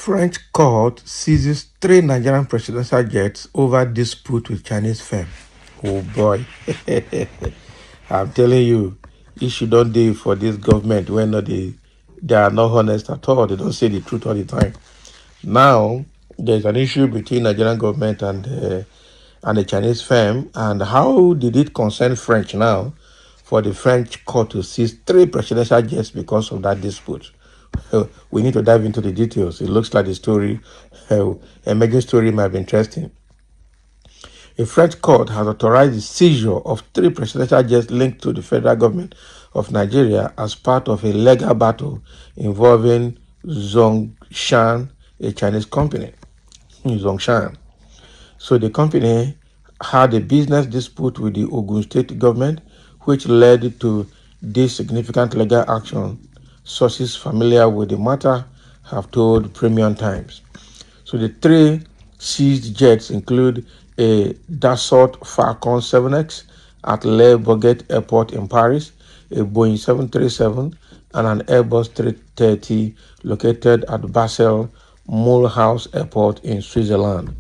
French court seizes 3 Nigerian presidential jets over dispute with Chinese firm. Oh boy. I'm telling you, issue don't do for this government when they are not honest at all. They don't say the truth all the time. Now, there's an issue between Nigerian government and the Chinese firm. And how did it concern French now for the French court to seize 3 presidential jets because of that dispute? We need to dive into the details. It looks like the story, emerging story might be interesting. A French court has authorized the seizure of 3 presidential jets linked to the federal government of Nigeria as part of a legal battle involving Zhongshan, a Chinese company. Zhongshan. So the company had a business dispute with the Ogun State government, which led to this significant legal action. Sources familiar with the matter have told Premium Times. So the 3 seized jets include a Dassault Falcon 7X at Le Bourget Airport in Paris, a Boeing 737, and an Airbus 330 located at Basel Mulhouse Airport in Switzerland.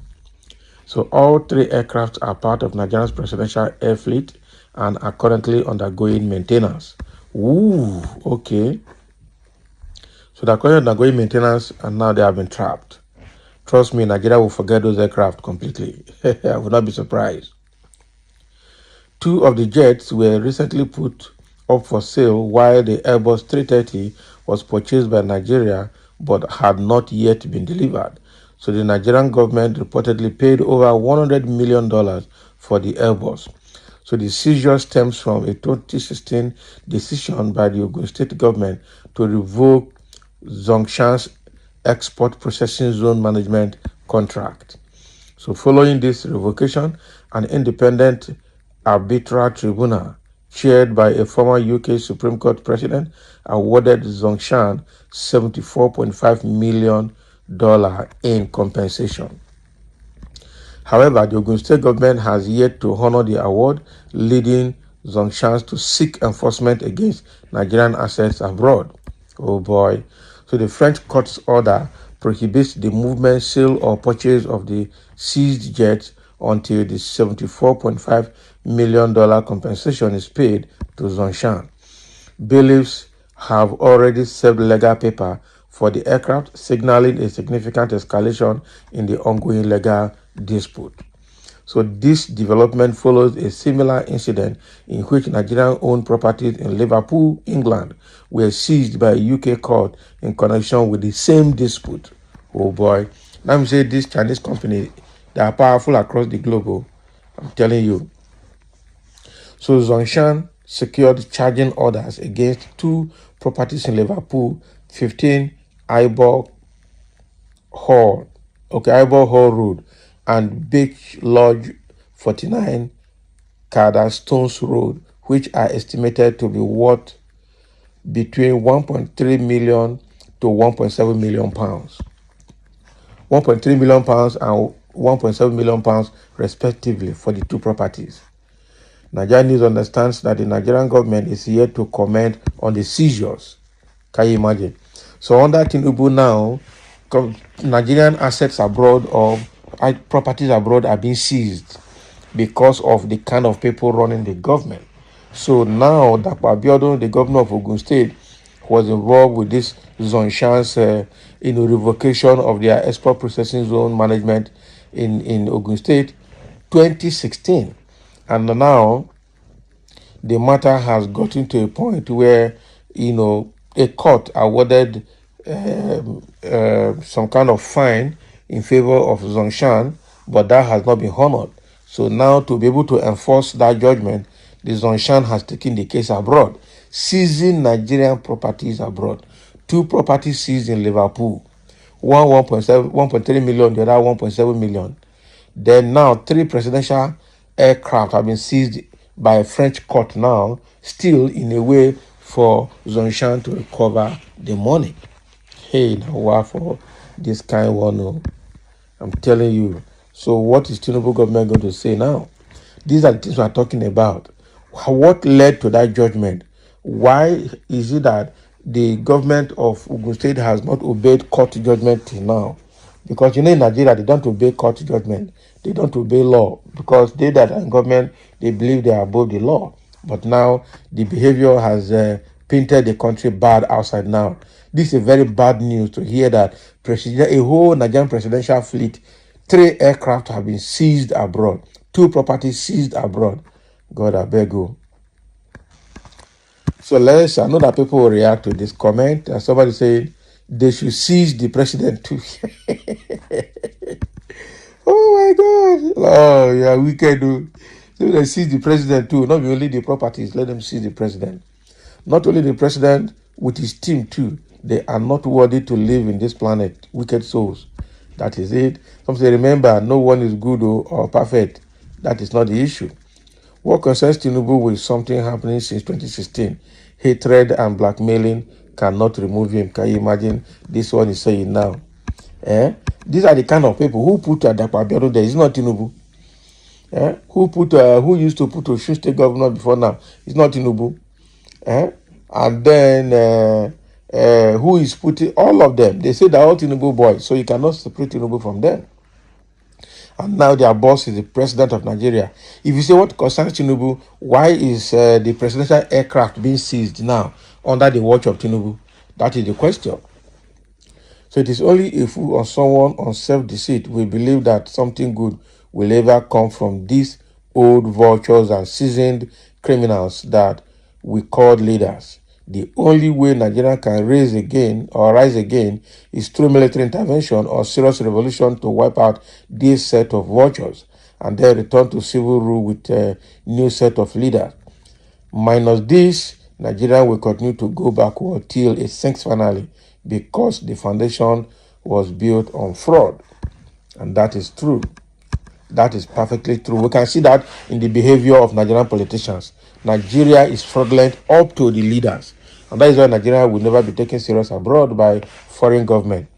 So all 3 aircraft are part of Nigeria's presidential air fleet and are currently undergoing maintenance. Ooh, okay. So they're currently undergoing maintenance and now they have been trapped. Trust me, Nigeria will forget those aircraft completely. I would not be surprised. 2 of the jets were recently put up for sale while the Airbus 330 was purchased by Nigeria but had not yet been delivered. So the Nigerian government reportedly paid over $100 million for the Airbus. So the seizure stems from a 2016 decision by the Ogun State government to revoke Zhongshan's export processing zone management contract. So following this revocation, an independent arbitral tribunal chaired by a former UK Supreme Court president awarded Zhongshan $74.5 million in compensation. However, the Ogun State government has yet to honor the award, leading Zhongshan to seek enforcement against Nigerian assets abroad. Oh boy. So the French court's order prohibits the movement, sale, or purchase of the seized jets until the $74.5 million compensation is paid to Zhongshan. Bailiffs have already served legal paper for the aircraft, signaling a significant escalation in the ongoing legal dispute. So this development follows a similar incident in which Nigerian-owned properties in Liverpool, England, were seized by a UK court in connection with the same dispute. Oh boy. Let me say this Chinese company, they are powerful across the globe. I'm telling you. So Zhongshan secured charging orders against 2 properties in Liverpool, 15 Ivor Hall Road, and Beach Lodge 49 Stones Road, which are estimated to be worth between 1.3 million to 1.7 million pounds. 1.3 million pounds and 1.7 million pounds respectively for the 2 properties. Nigerian News understands that the Nigerian government is yet to comment on the seizures. Can you imagine? So under Tinubu now, Nigerian assets abroad or properties abroad are being seized because of the kind of people running the government. So now that Abiodun, the governor of Ogun State, was involved with this Zhongshan's revocation of their export processing zone management in Ogun State 2016. And now the matter has gotten to a point where, a court awarded some kind of fine in favor of Zhongshan, but that has not been honored. So now to be able to enforce that judgment, the Zhongshan has taken the case abroad, seizing Nigerian properties abroad. 2 properties seized in Liverpool, one 1.3 million, the other 1.7 million. Then now 3 presidential aircraft have been seized by a French court now, still in a way for Zhongshan to recover the money. Hey, now what for this kind of one? I'm telling you. So what is Tinubu government going to say now? These are the things we are talking about. What led to that judgment? Why is it that the government of Ogun State has not obeyed court judgment till now. Because in Nigeria, they don't obey court judgment. They don't obey law. Because they that are in government, they believe they are above the law. But now, the behavior has painted the country bad outside now. This is very bad news to hear that a whole Nigerian presidential fleet, 3 aircraft have been seized abroad. 2 properties seized abroad. God, I beg you. So I know that people will react to this comment. And somebody said they should seize the president too. Oh my God. Oh, yeah, wicked. So they seize the president too. Not only the properties, let them seize the president. Not only the president, with his team too. They are not worthy to live in this planet. Wicked souls. That is it. Some say, remember, no one is good or perfect. That is not the issue. What concerns Tinubu with something happening since 2016, hatred and blackmailing cannot remove him. Can you imagine this one is saying now? These are the kind of people who put Adapo Abiodun there. It's not Tinubu. Who used to put Osun State governor before now? It's not Tinubu. And then who is putting all of them? They say they're all Tinubu boys, so you cannot separate Tinubu from them. And now their boss is the president of Nigeria. If you say what concerns Tinubu, why is the presidential aircraft being seized now under the watch of Tinubu? That is the question. So it is only a fool or someone on self-deceit will believe that something good will ever come from these old vultures and seasoned criminals that we call leaders. The only way Nigeria can rise again is through military intervention or serious revolution to wipe out this set of vultures and then return to civil rule with a new set of leaders. Minus this, Nigeria will continue to go backward till it sinks finally because the foundation was built on fraud. And that is true. That is perfectly true. We can see that in the behavior of Nigerian politicians. Nigeria is fraudulent up to the leaders. And that is why Nigeria will never be taken serious abroad by foreign government.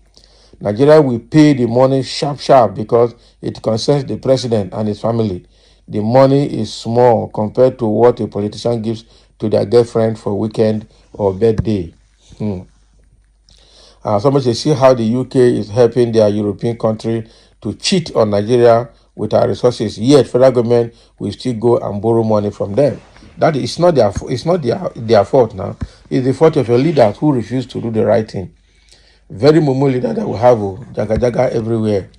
Nigeria will pay the money sharp because it concerns the president and his family. The money is small compared to what a politician gives to their girlfriend for weekend or birthday. Somebody say, see how the UK is helping their European country to cheat on Nigeria with our resources. Yet, federal government will still go and borrow money from them. That is not their fault now. It's the fault of your leaders who refuse to do the right thing. Very mumu leader that we have, jaga everywhere.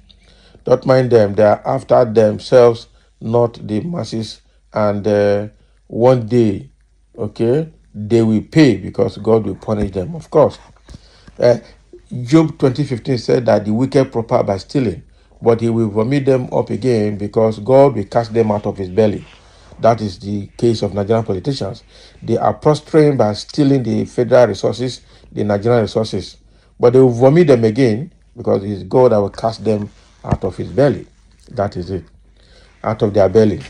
Don't mind them. They are after themselves, not the masses. And one day, they will pay because God will punish them, of course. Job 20:15 said that the wicked prosper by stealing, but he will vomit them up again because God will cast them out of his belly. That is the case of Nigerian politicians. They are prospering by stealing the federal resources, the Nigerian resources, but they will vomit them again because it is God that will cast them out of his belly. That is it, out of their belly.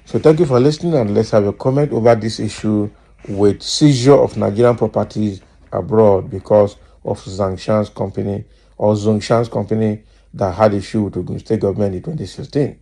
So thank you for listening, and let's have a comment over this issue with seizure of Nigerian properties abroad because of Zongshan's company that had issue with the state government in 2016.